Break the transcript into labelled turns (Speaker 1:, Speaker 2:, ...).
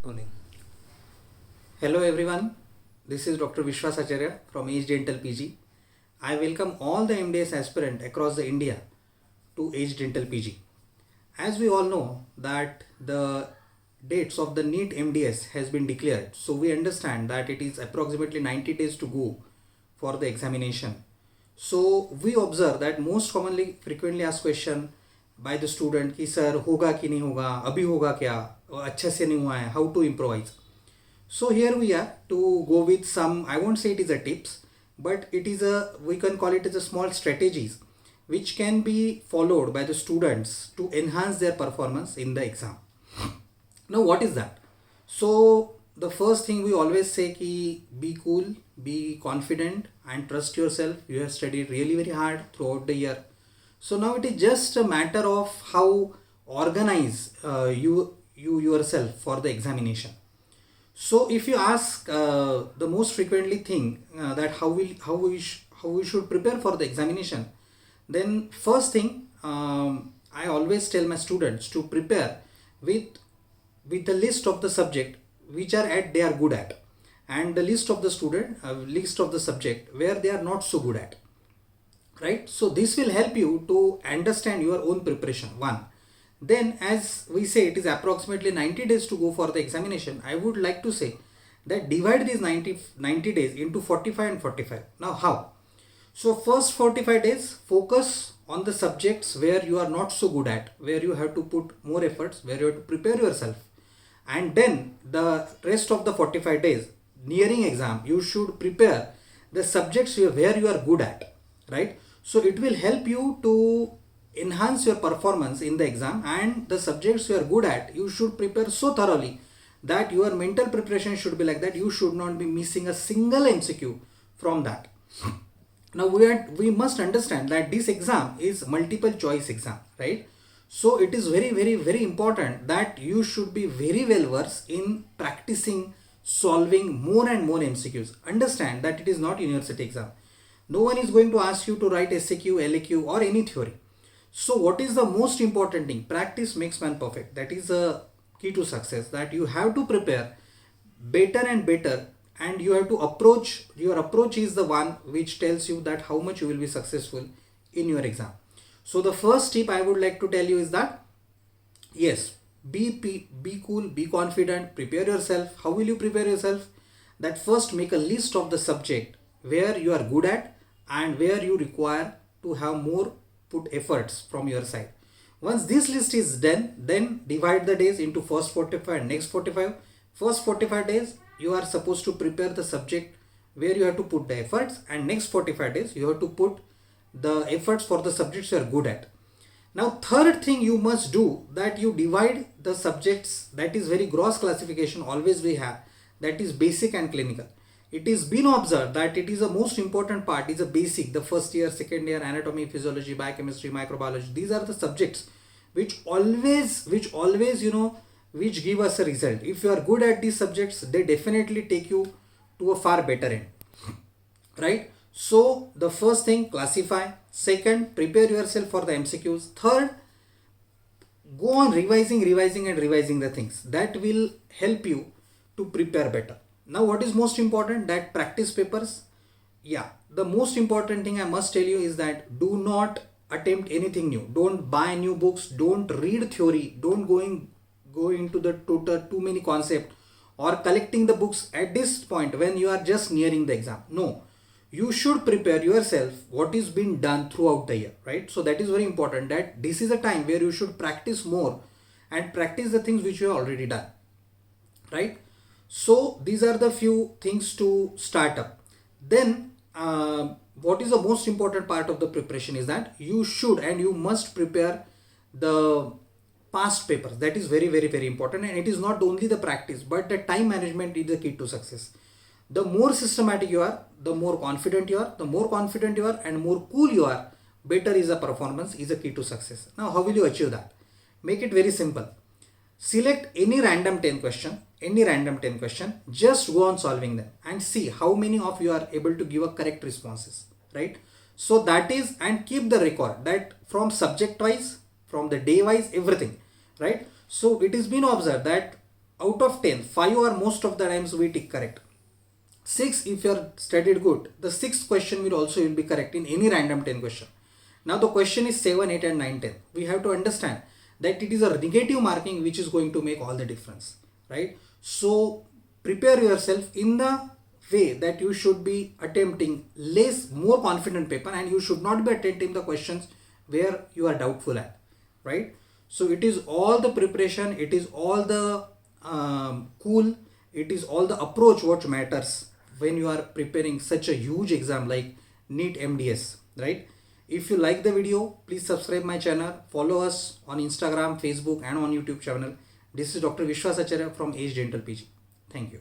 Speaker 1: Morning. Hello everyone, this is Dr. Vishwas Acharya from Age Dental PG. I welcome all the MDS aspirant across the India to Age Dental PG. As we all know that the dates of the NEET MDS has been declared, so we understand that it is approximately 90 days to go for the examination. So we observe that most commonly frequently asked question by the student कि sir होगा कि नहीं होगा, अभी होगा क्या, अच्छे से नहीं हुआ है, how to improvise. So here we are to go with some, I won't say it is a tips, but it is we can call it as a small strategies which can be followed by the students to enhance their performance in the exam. Now what is that? So the first thing we always say ki be cool, be confident and trust yourself. You have studied really very hard throughout the year. So now it is just a matter of how organize you yourself for the examination. So if you ask the most frequently thing that how we should prepare for the examination, then first thing I always tell my students to prepare with the list of the subject which they are good at, and the list of the list of the subject where they are not so good at, right? So this will help you to understand your own preparation. One, then as we say it is approximately 90 days to go for the examination, I would like to say that divide these 90 days into 45 and 45. Now how? So first 45 days focus on the subjects where you are not so good at, where you have to put more efforts, where you have to prepare yourself, and then the rest of the 45 days nearing exam you should prepare the subjects where you are good at, right? So it will help you to enhance your performance in the exam, and the subjects you are good at you should prepare so thoroughly that your mental preparation should be like that. You should not be missing a single MCQ from that. Now we must understand that this exam is multiple choice exam, right? So it is very important that you should be very well versed in practicing solving more and more MCQs. Understand that it is not university exam. No one is going to ask you to write SAQ, LAQ or any theory. So what is the most important thing? Practice makes man perfect. That is a key to success, that you have to prepare better and better, and you have to approach, your approach is the one which tells you that how much you will be successful in your exam. So the first tip I would like to tell you is that yes, be cool, be confident, prepare yourself. How will you prepare yourself? That first make a list of the subject where you are good at and where you require to have more put efforts from your side. Once this list is done, then divide the days into first 45 and next 45. First 45 days you are supposed to prepare the subject where you have to put the efforts, and next 45 days you have to put the efforts for the subjects you are good at. Now third thing you must do, that you divide the subjects, that is very gross classification always we have, that is basic and clinical. It is been observed that it is the most important part is a basic, the first year, second year, anatomy, physiology, biochemistry, microbiology. These are the subjects which always which give us a result. If you are good at these subjects, they definitely take you to a far better end, right? So the first thing, classify. Second, prepare yourself for the MCQs. Third, go on revising the things that will help you to prepare better. Now what is most important? That practice papers. Yeah, the most important thing I must tell you is that do not attempt anything new. Don't buy new books, don't read theory, don't go into the too many concepts or collecting the books at this point when you are just nearing the exam. No, you should prepare yourself what is being done throughout the year, right? So that is very important, that this is a time where you should practice more and practice the things which you have already done, right? So these are the few things to start up. Then what is the most important part of the preparation is that you should and you must prepare the past papers. That is very important, and it is not only the practice but the time management is the key to success. The more systematic you are, the more confident you are. The more confident you are and more cool you are, better is the performance, is the key to success. Now how will you achieve that? Make it very simple. Select any random 10 question, just go on solving them and see how many of you are able to give a correct responses, right? So that is, and keep the record that from subject wise, from the day wise, everything, right? So it has been observed that out of 10, 5 or most of the times we tick correct. 6, if you are studied good, the 6th question will also be correct in any random 10 question. Now the question is 7, 8 and 9, 10. We have to understand that it is a negative marking which is going to make all the difference, right? So prepare yourself in the way that you should be attempting more confident paper, and you should not be attempting the questions where you are doubtful at, right? So it is all the preparation, it is all the cool, it is all the approach what matters when you are preparing such a huge exam like NEET MDS, right? If you like the video, please subscribe my channel, follow us on Instagram, Facebook and on YouTube channel. This is Dr. Vishwas Acharya from Age Dental PG. Thank you.